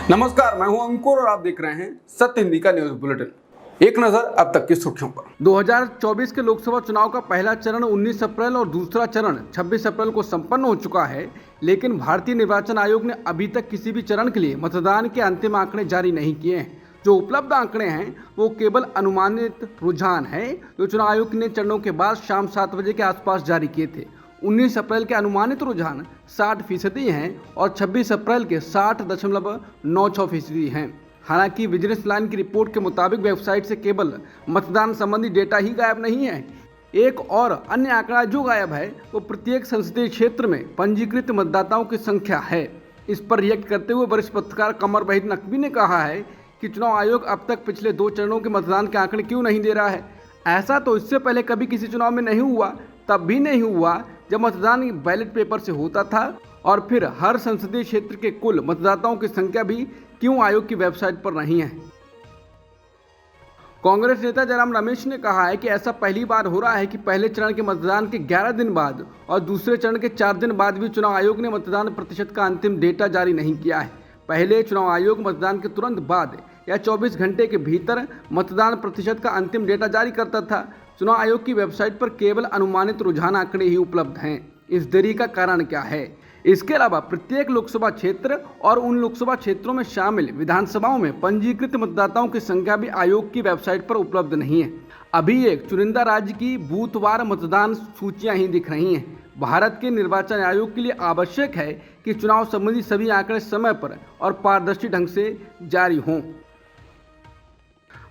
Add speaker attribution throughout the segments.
Speaker 1: नमस्कार, मैं हूं अंकुर और आप देख रहे हैं सत्य हिंदी का न्यूज बुलेटिन। एक नजर अब तक की सुर्खियों पर। 2024 के लोकसभा चुनाव का पहला चरण 19 अप्रैल और दूसरा चरण 26 अप्रैल को संपन्न हो चुका है, लेकिन भारतीय निर्वाचन आयोग ने अभी तक किसी भी चरण के लिए मतदान के अंतिम आंकड़े जारी नहीं किए हैं। जो उपलब्ध आंकड़े हैं वो केवल अनुमानित रुझान है जो चुनाव आयोग ने चरणों के बाद शाम 7 बजे के आसपास जारी किए थे। 19 अप्रैल के अनुमानित रुझान 60% हैं और 26 अप्रैल के 60.96% हैं। हालांकि विजिलेंस लाइन की रिपोर्ट के मुताबिक वेबसाइट से केवल मतदान संबंधी डेटा ही गायब नहीं है, एक और अन्य आंकड़ा जो गायब है वो प्रत्येक संसदीय क्षेत्र में पंजीकृत मतदाताओं की संख्या है। इस पर रिएक्ट करते हुए वरिष्ठ पत्रकार कमर वहीद नकवी ने कहा है कि चुनाव आयोग अब तक पिछले 2 चरणों के मतदान के आंकड़े क्यों नहीं दे रहा है। ऐसा तो इससे पहले कभी किसी चुनाव में नहीं हुआ, तब भी नहीं हुआ जब मतदान बैलेट पेपर से होता था, और फिर हर संसदीय क्षेत्र के कुल मतदाताओं की संख्या भी क्यों आयोग की वेबसाइट पर नहीं है। कांग्रेस नेता जयराम रमेश ने कहा है कि ऐसा पहली बार हो रहा है कि पहले चरण के मतदान के 11 दिन बाद और दूसरे चरण के 4 दिन बाद भी चुनाव आयोग ने मतदान प्रतिशत का अंतिम डेटा जारी नहीं किया है। पहले चुनाव आयोग मतदान के तुरंत बाद या 24 घंटे के भीतर मतदान प्रतिशत का अंतिम डेटा जारी करता था। चुनाव आयोग की वेबसाइट पर केवल अनुमानित रुझान आंकड़े ही उपलब्ध हैं। इस देरी का कारण क्या है? इसके अलावा प्रत्येक लोकसभा क्षेत्र और उन लोकसभा क्षेत्रों में शामिल विधानसभाओं में पंजीकृत मतदाताओं की संख्या भी आयोग की वेबसाइट पर उपलब्ध नहीं है। अभी एक चुनिंदा राज्य की बूथवार मतदान सूचियां ही दिख रही हैं। भारत के निर्वाचन आयोग के लिए आवश्यक है कि चुनाव संबंधी सभी आंकड़े समय पर और पारदर्शी ढंग से जारी हों।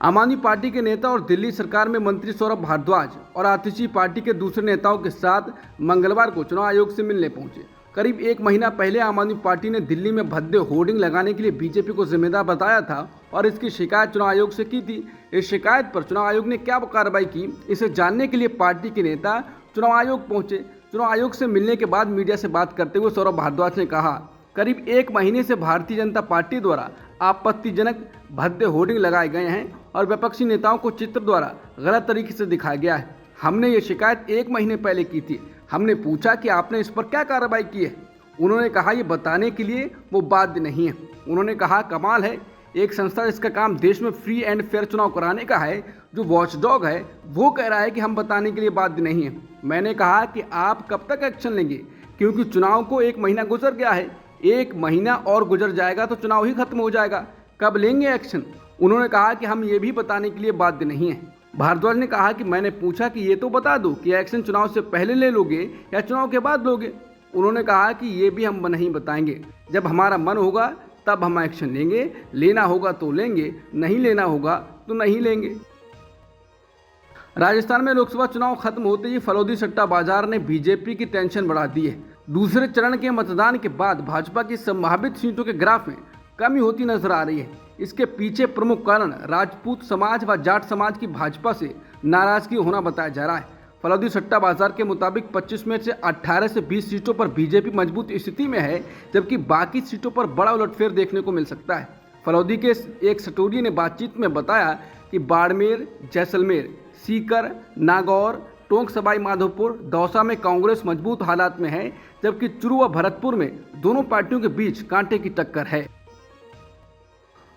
Speaker 1: आम आदमी पार्टी के नेता और दिल्ली सरकार में मंत्री सौरभ भारद्वाज और आतिशी पार्टी के दूसरे नेताओं के साथ मंगलवार को चुनाव आयोग से मिलने पहुंचे। करीब 1 महीना पहले आम आदमी पार्टी ने दिल्ली में भद्दे होर्डिंग लगाने के लिए बीजेपी को जिम्मेदार बताया था और इसकी शिकायत चुनाव आयोग से की थी। इस शिकायत पर चुनाव आयोग ने क्या कार्रवाई की, इसे जानने के लिए पार्टी के नेता चुनाव आयोग पहुंचे। चुनाव आयोग से मिलने के बाद मीडिया से बात करते हुए सौरभ भारद्वाज ने कहा, करीब 1 महीने से भारतीय जनता पार्टी द्वारा आपत्तिजनक भद्दे होर्डिंग लगाए गए हैं और विपक्षी नेताओं को चित्र द्वारा गलत तरीके से दिखाया गया है। हमने ये शिकायत 1 महीने पहले की थी। हमने पूछा कि आपने इस पर क्या कार्रवाई की है। उन्होंने कहा ये बताने के लिए वो बाध्य नहीं है। उन्होंने कहा कमाल है, एक संस्था जिसका काम देश में फ्री एंड फेयर चुनाव कराने का है, जो वॉचडॉग है, वो कह रहा है कि हम बताने के लिए बाध्य नहीं है। मैंने कहा कि आप कब तक एक्शन लेंगे, क्योंकि चुनाव को 1 महीना गुजर गया है। 1 महीना और गुजर जाएगा तो चुनाव ही खत्म हो जाएगा, कब लेंगे एक्शन। उन्होंने कहा कि हम ये भी बताने के लिए बाध्य नहीं हैं। भारद्वाज ने कहा कि मैंने पूछा कि ये तो बता दो कि एक्शन चुनाव से पहले ले लोगे या चुनाव के बाद लोगे। उन्होंने कहा कि ये भी हम नहीं बताएंगे, जब हमारा मन होगा तब हम एक्शन लेंगे, लेना होगा तो लेंगे, नहीं लेना होगा तो नहीं लेंगे। राजस्थान में लोकसभा चुनाव खत्म होते ही फलौदी सट्टा बाजार ने बीजेपी की टेंशन बढ़ा दी है। दूसरे चरण के मतदान के बाद भाजपा की संभावित सीटों के ग्राफ में कमी होती नजर आ रही है। इसके पीछे प्रमुख कारण राजपूत समाज व जाट समाज की भाजपा से नाराजगी होना बताया जा रहा है। फलौदी सट्टा बाजार के मुताबिक 25 में से 18 से 20 सीटों पर बीजेपी मजबूत स्थिति में है, जबकि बाकी सीटों पर बड़ा उलटफेर देखने को मिल सकता है। फलौदी के एक सटोरिये ने बातचीत में बताया कि बाड़मेर, जैसलमेर, सीकर, नागौर, टोंक सवाई माधोपुर, दौसा में कांग्रेस मजबूत हालात में है, जबकि चुरू व भरतपुर में दोनों पार्टियों के बीच कांटे की टक्कर है।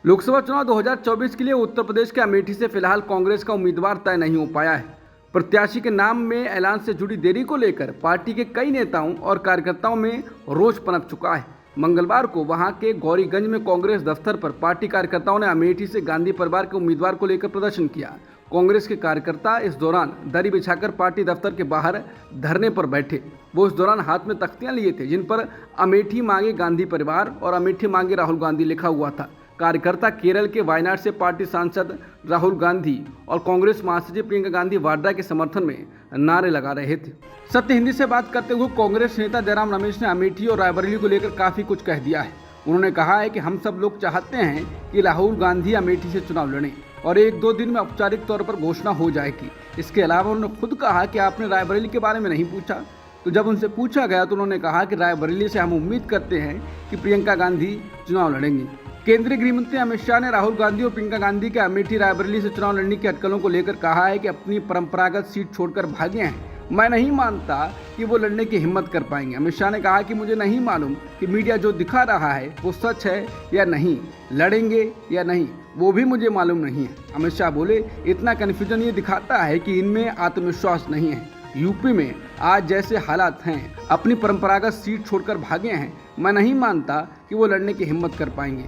Speaker 1: लोकसभा चुनाव 2024 के लिए उत्तर प्रदेश के अमेठी से फिलहाल कांग्रेस का उम्मीदवार तय नहीं हो पाया है। प्रत्याशी के नाम में ऐलान से जुड़ी देरी को लेकर पार्टी के कई नेताओं और कार्यकर्ताओं में रोष पनप चुका है। मंगलवार को वहां के गौरीगंज में कांग्रेस दफ्तर पर पार्टी कार्यकर्ताओं ने अमेठी से गांधी परिवार के उम्मीदवार को लेकर प्रदर्शन किया। कांग्रेस के कार्यकर्ता इस दौरान दरी बिछाकर पार्टी दफ्तर के बाहर धरने पर बैठे। वो इस दौरान हाथ में तख्तियां लिए थे जिन पर अमेठी मांगे गांधी परिवार और अमेठी मांगे राहुल गांधी लिखा हुआ था। कार्यकर्ता केरल के वायनाड से पार्टी सांसद राहुल गांधी और कांग्रेस महासचिव प्रियंका गांधी वाड्रा के समर्थन में नारे लगा रहे थे। सत्य हिंदी से बात करते हुए कांग्रेस नेता जयराम रमेश ने अमेठी और रायबरेली को लेकर काफी कुछ कह दिया है। उन्होंने कहा है कि हम सब लोग चाहते हैं कि राहुल गांधी अमेठी से चुनाव लड़ें और 1-2 दिन में औपचारिक तौर पर घोषणा हो जाएगी। इसके अलावा उन्होंने खुद कहा कि आपने रायबरेली के बारे में नहीं पूछा, तो जब उनसे पूछा गया तो उन्होंने कहा कि रायबरेली से हम उम्मीद करते हैं कि प्रियंका गांधी चुनाव लड़ेंगी। केंद्रीय गृह मंत्री अमित शाह ने राहुल गांधी और प्रियंका गांधी के अमेठी रायबरेली से चुनाव लड़ने की अटकलों को लेकर कहा है कि अपनी परंपरागत सीट छोड़कर भागे हैं मैं नहीं मानता कि वो लड़ने की हिम्मत कर पाएंगे। अमित शाह ने कहा कि मुझे नहीं मालूम कि मीडिया जो दिखा रहा है वो सच है या नहीं, लड़ेंगे या नहीं वो भी मुझे मालूम नहीं है। अमित शाह बोले, इतना कन्फ्यूजन ये दिखाता है कि इनमें आत्मविश्वास नहीं है। यूपी में आज जैसे हालात हैं, अपनी परंपरागत सीट छोड़कर भागे हैं। मैं नहीं मानता कि वो लड़ने की हिम्मत कर पाएंगे।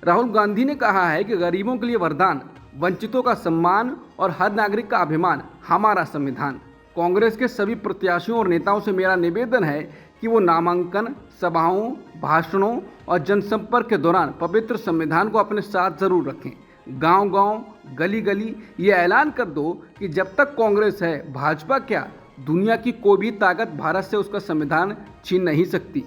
Speaker 1: राहुल गांधी ने कहा है कि गरीबों के लिए वरदान, वंचितों का सम्मान और हर नागरिक का अभिमान हमारा संविधान। कांग्रेस के सभी प्रत्याशियों और नेताओं से मेरा निवेदन है कि वो नामांकन सभाओं, भाषणों और जनसंपर्क के दौरान पवित्र संविधान को अपने साथ जरूर रखें। गांव-गांव, गली-गली ये ऐलान कर दो कि जब तक कांग्रेस है, भाजपा क्या, दुनिया की कोई भी ताकत भारत से उसका संविधान छीन नहीं सकती।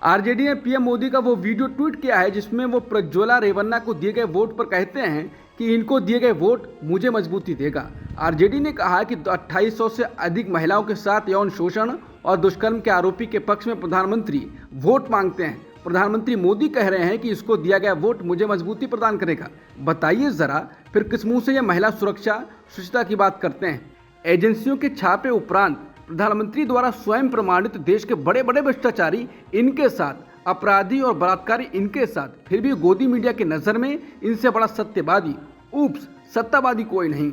Speaker 1: आरजेडी ने पीएम मोदी का वो वीडियो ट्वीट किया है जिसमें वो प्रज्वला रेवन्ना को दिए गए वोट पर कहते हैं कि इनको दिए गए वोट मुझे मजबूती देगा। आरजेडी ने कहा कि 2800 से अधिक महिलाओं के साथ यौन शोषण और दुष्कर्म के आरोपी के पक्ष में प्रधानमंत्री वोट मांगते हैं। प्रधानमंत्री मोदी कह रहे हैं कि इसको दिया गया वोट मुझे मजबूती प्रदान करेगा। बताइए जरा, फिर किस मुंह से ये महिला सुरक्षा शुचिता की बात करते हैं। एजेंसियों के छापे उपरांत प्रधानमंत्री द्वारा स्वयं प्रमाणित देश के बड़े बड़े भ्रष्टाचारी इनके साथ, अपराधी और बलात्कारी इनके साथ, फिर भी गोदी मीडिया की नजर में इनसे बड़ा सत्यवादी, ऊप्स, सत्तावादी कोई नहीं।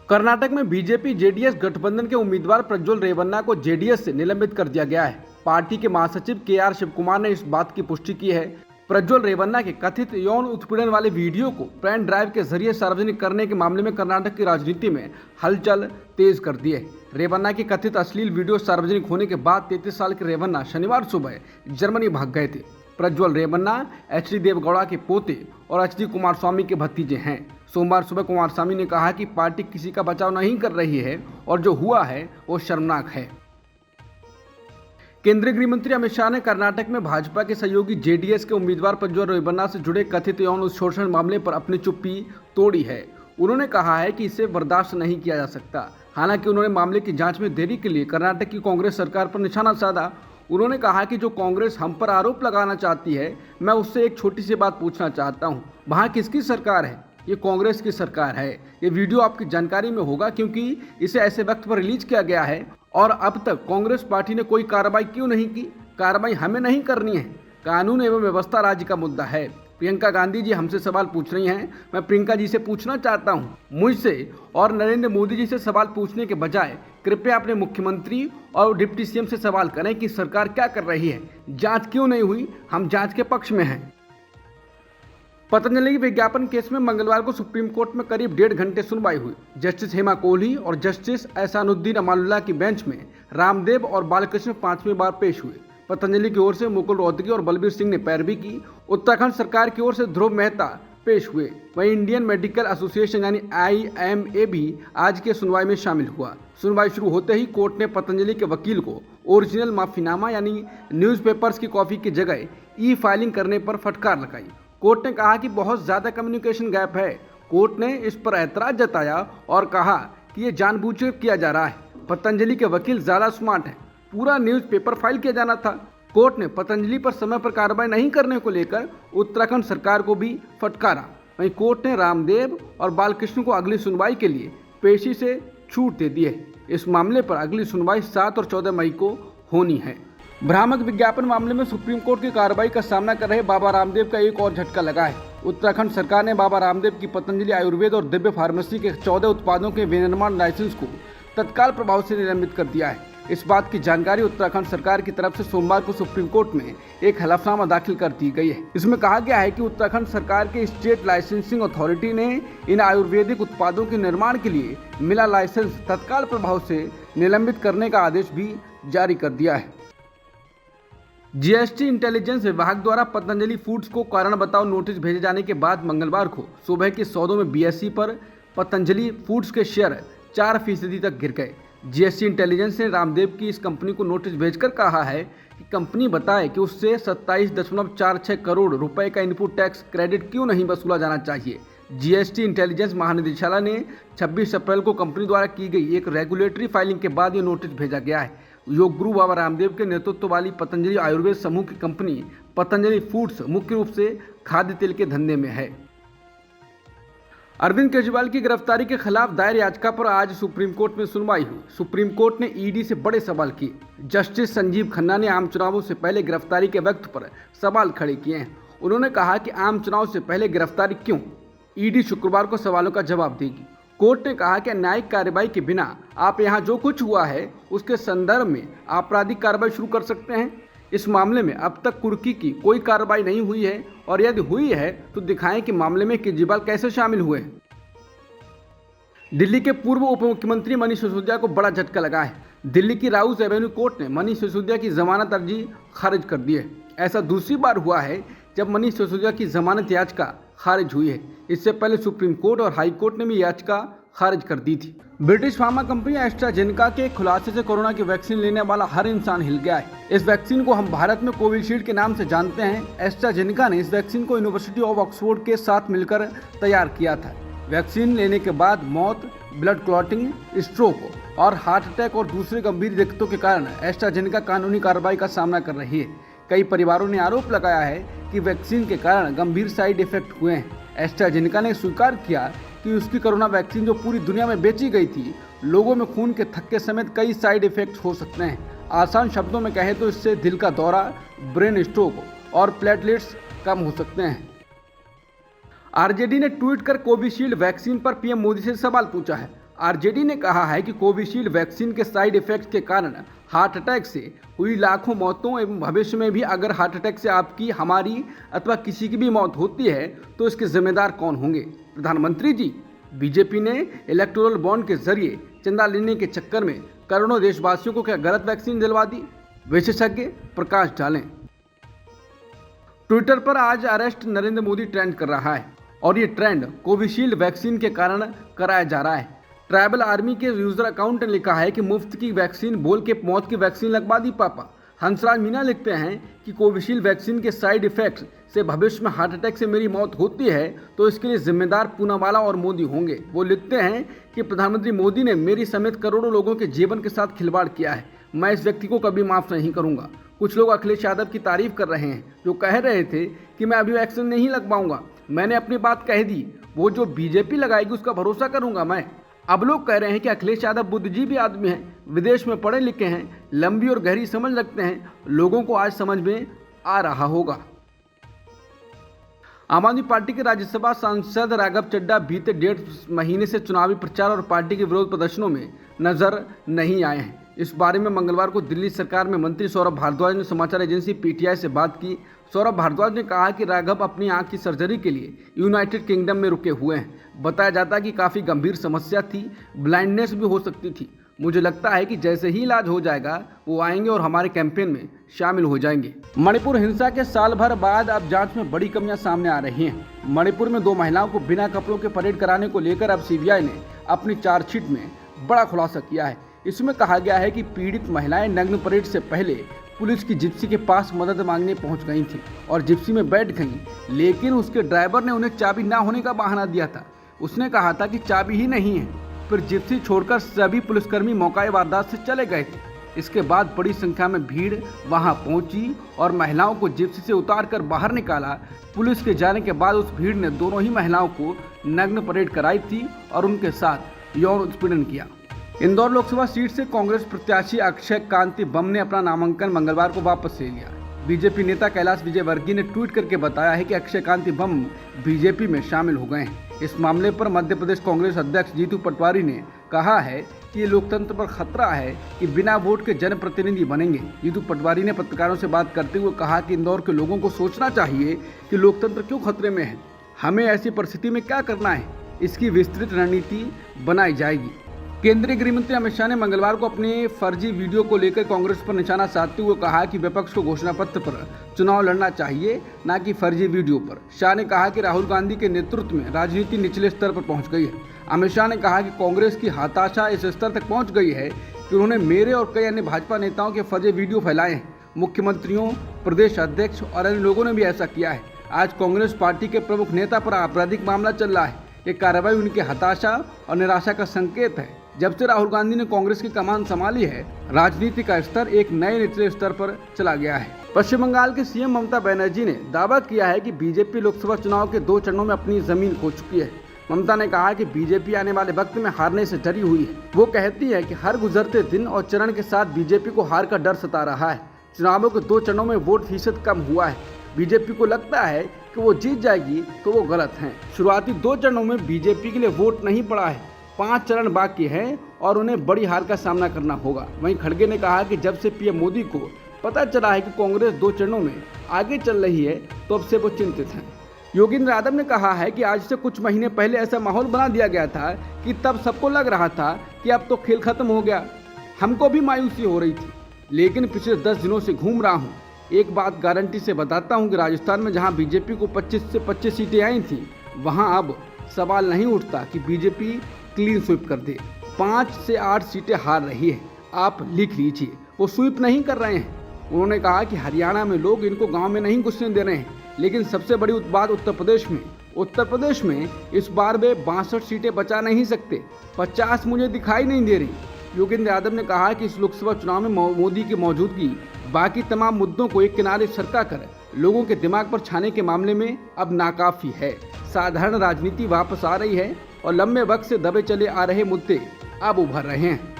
Speaker 1: कर्नाटक में बीजेपी जेडीएस गठबंधन के उम्मीदवार प्रज्वल रेवन्ना को जेडीएस से निलंबित कर दिया गया है। पार्टी के महासचिव केआर शिवकुमार ने इस बात की पुष्टि की है। प्रज्वल रेवन्ना के कथित यौन उत्पीड़न वाले वीडियो को पेन ड्राइव के जरिए सार्वजनिक करने के मामले में कर्नाटक की राजनीति में हलचल तेज कर दी है। रेवन्ना की कथित अश्लील वीडियो सार्वजनिक होने के बाद 33 साल के रेवन्ना शनिवार सुबह जर्मनी भाग गए थे। प्रज्वल रेवन्ना एचडी देवगौड़ा के पोते और एचडी कुमारस्वामी के भतीजे हैं। सोमवार सुबह कुमारस्वामी ने कहा कि पार्टी किसी का बचाव नहीं कर रही है और जो हुआ है वो शर्मनाक है। केंद्रीय गृह मंत्री अमित शाह ने कर्नाटक में भाजपा के सहयोगी जेडीएस के उम्मीदवार प्रज्वल रेवन्ना से जुड़े कथित यौन शोषण मामले पर अपनी चुप्पी तोड़ी है। उन्होंने कहा है कि इसे बर्दाश्त नहीं किया जा सकता। हालांकि उन्होंने मामले की जांच में देरी के लिए कर्नाटक की कांग्रेस सरकार पर निशाना साधा। उन्होंने कहा कि जो कांग्रेस हम पर आरोप लगाना चाहती है, मैं उससे एक छोटी सी बात पूछना चाहता हूँ, वहाँ किसकी सरकार है? ये कांग्रेस की सरकार है। ये वीडियो आपकी जानकारी में होगा क्योंकि इसे ऐसे वक्त पर रिलीज किया गया है। और अब तक कांग्रेस पार्टी ने कोई कार्रवाई क्यों नहीं की? कार्रवाई हमें नहीं करनी है। कानून एवं व्यवस्था राज्य का मुद्दा है। प्रियंका गांधी जी हमसे सवाल पूछ रही हैं। मैं प्रियंका जी से पूछना चाहता हूं, मुझसे और नरेंद्र मोदी जी से सवाल पूछने के बजाय कृपया अपने मुख्यमंत्री और डिप्टी सीएम से सवाल करें कि सरकार क्या कर रही है, जांच क्यों नहीं हुई? हम जांच के पक्ष में हैं। पतंजलि के विज्ञापन केस में मंगलवार को सुप्रीम कोर्ट में करीब 1.5 घंटे सुनवाई हुई। जस्टिस हेमा कोहली और जस्टिस एहसानुद्दीन अमानुल्लाह की बेंच में रामदेव और बालकृष्ण 5वीं बार पेश हुए। पतंजलि की ओर से मुकुल रोहतगी और बलबीर सिंह ने पैरवी की। उत्तराखंड सरकार की ओर से ध्रुव मेहता पेश हुए। वहीं इंडियन मेडिकल एसोसिएशन यानी IMA भी आज के सुनवाई में शामिल हुआ। सुनवाई शुरू होते ही कोर्ट ने पतंजलि के वकील को ओरिजिनल माफीनामा यानी न्यूज़पेपर्स की कॉपी की जगह ई-फाइलिंग करने पर फटकार लगाई। कोर्ट ने कहा कि बहुत ज़्यादा कम्युनिकेशन गैप है। कोर्ट ने इस पर ऐतराज जताया और कहा कि ये जानबूझकर किया जा रहा है। पतंजलि के वकील ज़्यादा स्मार्ट हैं, पूरा न्यूज़पेपर फाइल किया जाना था। कोर्ट ने पतंजलि पर समय पर कार्रवाई नहीं करने को लेकर उत्तराखंड सरकार को भी फटकारा। वहीं कोर्ट ने रामदेव और बालकृष्ण को अगली सुनवाई के लिए पेशी से छूट दे दी है। इस मामले पर अगली सुनवाई 7 और 14 मई को होनी है। भ्रामक विज्ञापन मामले में सुप्रीम कोर्ट की कार्रवाई का सामना कर रहे बाबा रामदेव का एक और झटका लगा है। उत्तराखंड सरकार ने बाबा रामदेव की पतंजलि आयुर्वेद और दिव्य फार्मेसी के 14 उत्पादों के विनिर्माण लाइसेंस को तत्काल प्रभाव से निलंबित कर दिया है। इस बात की जानकारी उत्तराखंड सरकार की तरफ से सोमवार को सुप्रीम कोर्ट में एक हलफनामा दाखिल कर दी गई है। इसमें कहा गया है कि उत्तराखंड सरकार के स्टेट लाइसेंसिंग अथॉरिटी ने इन आयुर्वेदिक उत्पादों के निर्माण के लिए मिला लाइसेंस तत्काल प्रभाव से निलंबित करने का आदेश भी जारी कर दिया है। जीएसटी इंटेलिजेंस विभाग द्वारा पतंजलि फूड्स को कारण बताओ नोटिस भेजे जाने के बाद मंगलवार को सुबह के सौदों में BSE पर पतंजलि फूड्स के शेयर 4% तक गिर गए। जीएसटी इंटेलिजेंस ने रामदेव की इस कंपनी को नोटिस भेजकर कहा है कि कंपनी बताए कि उससे 27.46 करोड़ रुपए का इनपुट टैक्स क्रेडिट क्यों नहीं वसूला जाना चाहिए। जीएसटी इंटेलिजेंस महानिदेशालय ने 26 अप्रैल को कंपनी द्वारा की गई एक रेगुलेटरी फाइलिंग के बाद ये नोटिस भेजा गया है। योग गुरु बाबा रामदेव के नेतृत्व वाली पतंजलि आयुर्वेद समूह की कंपनी पतंजलि फूड्स मुख्य रूप से खाद्य तेल के धंधे में है। अरविंद केजरीवाल की गिरफ्तारी के खिलाफ दायर याचिका पर आज सुप्रीम कोर्ट में सुनवाई हुई। सुप्रीम कोर्ट ने ईडी से बड़े सवाल किए। जस्टिस संजीव खन्ना ने आम चुनावों से पहले गिरफ्तारी के वक्त पर सवाल खड़े किए हैं। उन्होंने कहा कि आम चुनाव से पहले गिरफ्तारी क्यों? ईडी शुक्रवार को सवालों का जवाब देगी। कोर्ट ने कहा कि न्यायिक कार्रवाई के बिना आप यहाँ जो कुछ हुआ है उसके संदर्भ में आपराधिक कार्रवाई शुरू कर सकते हैं। इस मामले में अब तक कुर्की की कोई कार्रवाई नहीं हुई है और यदि हुई है तो दिखाएं कि मामले में केजरीवाल कैसे शामिल हुए हैं। दिल्ली के पूर्व उप मुख्यमंत्री मनीष सिसोदिया को बड़ा झटका लगा है। दिल्ली की राउस एवेन्यू कोर्ट ने मनीष सिसोदिया की जमानत अर्जी खारिज कर दी है। ऐसा दूसरी बार हुआ है जब मनीष सिसोदिया की जमानत याचिका खारिज हुई है। इससे पहले सुप्रीम कोर्ट और हाई कोर्ट ने भी याचिका खारिज कर दी थी। ब्रिटिश फार्मा कंपनी एस्ट्राजेनेका के खुलासे से कोरोना की वैक्सीन लेने वाला हर इंसान हिल गया है। इस वैक्सीन को हम भारत में कोविशील्ड के नाम से जानते हैं। एस्ट्राजेनेका ने इस वैक्सीन को यूनिवर्सिटी ऑफ ऑक्सफोर्ड के साथ मिलकर तैयार किया था। वैक्सीन लेने के बाद मौत, ब्लड क्लॉटिंग, स्ट्रोक और हार्ट अटैक और दूसरे गंभीर दिक्कतों के कारण एस्ट्राजेनेका कानूनी कार्रवाई का सामना कर रही है। कई परिवारों ने आरोप लगाया है कि वैक्सीन के कारण गंभीर साइड इफेक्ट हुए हैं। एस्ट्राजेनेका ने स्वीकार किया कि उसकी कोरोना वैक्सीन जो पूरी दुनिया में बेची गई थी, लोगों में खून के थक्के समेत कई साइड इफेक्ट्स हो सकते हैं। आसान शब्दों में कहें तो इससे दिल का दौरा, ब्रेन स्ट्रोक और प्लेटलेट्स कम हो सकते हैं। आरजेडी ने ट्वीट कर कोविशील्ड वैक्सीन पर पीएम मोदी से सवाल पूछा है। आरजेडी ने कहा है कि कोविशील्ड वैक्सीन के साइड इफेक्ट्स के कारण हार्ट अटैक से हुई लाखों मौतों एवं भविष्य में भी अगर हार्ट अटैक से आपकी, हमारी अथवा किसी की भी मौत होती है तो इसके जिम्मेदार कौन होंगे? प्रधानमंत्री जी। बीजेपी ने इलेक्टोरल बॉन्ड के जरिए चंदा लेने के चक्कर में करोड़ों देशवासियों को क्या गलत वैक्सीन दिलवा दी? विशेषज्ञ प्रकाश डालें। ट्विटर पर आज अरेस्ट नरेंद्र मोदी ट्रेंड कर रहा है और ये ट्रेंड कोविशील्ड वैक्सीन के कारण कराया जा रहा है। ट्राइबल आर्मी के यूजर अकाउंट ने लिखा है कि मुफ्त की वैक्सीन बोल के मौत की वैक्सीन लगवा दी पापा। हंसराज मीना लिखते हैं कि कोविशील्ड वैक्सीन के साइड इफेक्ट्स से भविष्य में हार्ट अटैक से मेरी मौत होती है तो इसके लिए जिम्मेदार पूनावाला और मोदी होंगे। वो लिखते हैं कि प्रधानमंत्री मोदी ने मेरी समेत करोड़ों लोगों के जीवन के साथ खिलवाड़ किया है। मैं इस व्यक्ति को कभी माफ नहीं करूंगा। कुछ लोग अखिलेश यादव की तारीफ कर रहे हैं जो कह रहे थे कि मैं अभी वैक्सीन नहीं लगवाऊंगा। मैंने अपनी बात कह दी, वो जो बीजेपी लगाएगी उसका भरोसा करूंगा मैं। अब लोग कह रहे हैं कि अखिलेश यादव बुद्धिजीवी आदमी हैं, विदेश में पढ़े लिखे हैं, लंबी और गहरी समझ रखते हैं। लोगों को आज समझ में आ रहा होगा। आम आदमी पार्टी के राज्यसभा सांसद राघव चड्ढा बीते 1.5 महीने से चुनावी प्रचार और पार्टी के विरोध प्रदर्शनों में नजर नहीं आए हैं। इस बारे में मंगलवार को दिल्ली सरकार में मंत्री सौरभ भारद्वाज ने समाचार एजेंसी पीटीआई से बात की। सौरभ भारद्वाज ने कहा कि राघव अपनी आंख की सर्जरी के लिए यूनाइटेड किंगडम में रुके हुए हैं। बताया जाता है कि काफ़ी गंभीर समस्या थी, ब्लाइंडनेस भी हो सकती थी। मुझे लगता है कि जैसे ही इलाज हो जाएगा वो आएंगे और हमारे कैंपेन में शामिल हो जाएंगे। मणिपुर हिंसा के साल भर बाद अब जांच में बड़ी कमियां सामने आ रही हैं। मणिपुर में 2 महिलाओं को बिना कपड़ों के परेड कराने को लेकर अब सीबीआई ने अपनी चार्जशीट में बड़ा खुलासा किया है। इसमें कहा गया है कि पीड़ित महिलाएं नग्न परेड से पहले पुलिस की जिप्सी के पास मदद मांगने पहुंच गई थी और जिप्सी में बैठ गईं, लेकिन उसके ड्राइवर ने उन्हें चाबी ना होने का बहाना दिया था। उसने कहा था कि चाबी ही नहीं है। फिर जिप्सी छोड़कर सभी पुलिसकर्मी मौका वारदात से चले गए थे। इसके बाद बड़ी संख्या में भीड़ वहां पहुंची और महिलाओं को जिप्सी से उतारकर बाहर निकाला। पुलिस के जाने के बाद उस भीड़ ने दोनों ही महिलाओं को नग्न परेड कराई थी और उनके साथ यौन उत्पीड़न किया। इंदौर लोकसभा सीट से कांग्रेस प्रत्याशी अक्षय कांति बम ने अपना नामांकन मंगलवार को वापस ले लिया। बीजेपी नेता कैलाश विजयवर्गीय ने ट्वीट करके बताया है कि अक्षय कांति बम बीजेपी में शामिल हो गए हैं। इस मामले पर मध्य प्रदेश कांग्रेस अध्यक्ष जीतू पटवारी ने कहा है कि ये लोकतंत्र पर खतरा है कि बिना वोट के जनप्रतिनिधि बनेंगे। जीतू पटवारी ने पत्रकारों से बात करते हुए कहा कि इंदौर के लोगों को सोचना चाहिए कि लोकतंत्र क्यों खतरे में है, हमें ऐसी परिस्थिति में क्या करना है, इसकी विस्तृत रणनीति बनाई जाएगी। केंद्रीय गृह मंत्री अमित शाह ने मंगलवार को अपने फर्जी वीडियो को लेकर कांग्रेस पर निशाना साधते हुए कहा कि विपक्ष को घोषणा पत्र पर चुनाव लड़ना चाहिए, न कि फर्जी वीडियो पर। शाह ने कहा कि राहुल गांधी के नेतृत्व में राजनीति निचले स्तर पर पहुंच गई है। अमित शाह ने कहा कि कांग्रेस की हताशा इस स्तर तक पहुंच गई है कि उन्होंने मेरे और कई अन्य भाजपा नेताओं के फर्जी वीडियो फैलाए हैं। मुख्यमंत्रियों, प्रदेश अध्यक्ष और अन्य लोगों ने भी ऐसा किया है। आज कांग्रेस पार्टी के प्रमुख नेता पर आपराधिक मामला चल रहा है। ये कार्रवाई उनकी हताशा और निराशा का संकेत है। जब से राहुल गांधी ने कांग्रेस की कमान संभाली है, राजनीति का स्तर एक नए निचले स्तर पर चला गया है। पश्चिम बंगाल के सीएम ममता बनर्जी ने दावा किया है कि बीजेपी लोकसभा चुनाव के 2 चरणों में अपनी जमीन खो चुकी है। ममता ने कहा कि बीजेपी आने वाले वक्त में हारने से डरी हुई है। वो कहती है कि हर गुजरते दिन और चरण के साथ बीजेपी को हार का डर सता रहा है। चुनावों के 2 चरणों में वोट फीसद कम हुआ है। बीजेपी को लगता है कि वो जीत जाएगी तो वो गलत है। शुरुआती 2 चरणों में बीजेपी के लिए वोट नहीं पड़ा है। 5 चरण बाकी हैं और उन्हें बड़ी हार का सामना करना होगा। वहीं खड़गे ने कहा कि जब से पीएम मोदी को पता चला है कि कांग्रेस 2 चरणों में आगे चल रही है तो अब से वो चिंतित हैं। योगेंद्र यादव ने कहा है कि आज से कुछ महीने पहले ऐसा माहौल बना दिया गया था कि तब सबको लग रहा था कि अब तो खेल खत्म हो गया। हमको भी मायूसी हो रही थी, लेकिन पिछले 10 दिनों से घूम रहा हूँ। एक बात गारंटी से बताता हूँ कि राजस्थान में जहाँ बीजेपी को 25 से 25 सीटें आई थी, वहाँ अब सवाल नहीं उठता कि बीजेपी क्लीन स्वीप कर दे। 5 से 8 सीटें हार रही है, आप लिख लीजिए। वो स्वीप नहीं कर रहे हैं। उन्होंने कहा कि हरियाणा में लोग इनको गांव में नहीं घुसने दे रहे हैं, लेकिन सबसे बड़ी बात उत्तर प्रदेश में इस बार वे 62 सीटें बचा नहीं सकते। 50 मुझे दिखाई नहीं दे रही। योगेंद्र यादव ने कहा कि इस लोकसभा चुनाव में मोदी की मौजूदगी बाकी तमाम मुद्दों को एक किनारे सरका कर लोगों के दिमाग पर छाने के मामले में अब नाकाफी है। साधारण राजनीति वापस आ रही है और लंबे वक्त से दबे चले आ रहे मुद्दे अब उभर रहे हैं।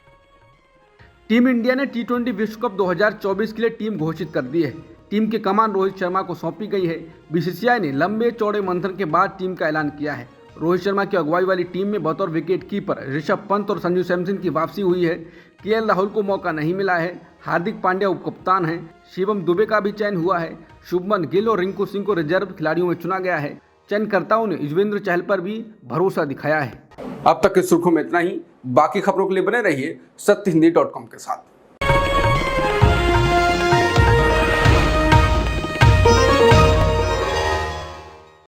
Speaker 1: टीम इंडिया ने T20 विश्व कप 2024 के लिए टीम घोषित कर दी है। टीम की कमान रोहित शर्मा को सौंपी गई है। बीसीसीआई ने लंबे चौड़े मंथन के बाद टीम का ऐलान किया है। रोहित शर्मा की अगुवाई वाली टीम में बतौर विकेट कीपर ऋषभ पंत और संजू सैमसन की वापसी हुई है। केएल राहुल को मौका नहीं मिला है। हार्दिक पांड्या उपकप्तान हैं। शिवम दुबे का भी चयन हुआ है। शुभमन गिल और रिंकू सिंह को रिजर्व खिलाड़ियों में चुना गया है। चयनकर्ताओं ने युजवेंद्र चहल पर भी भरोसा दिखाया है। अब तक की सुर्खियों में इतना ही। बाकी खबरों के लिए बने रहिए सत्यहिंदी.com के साथ।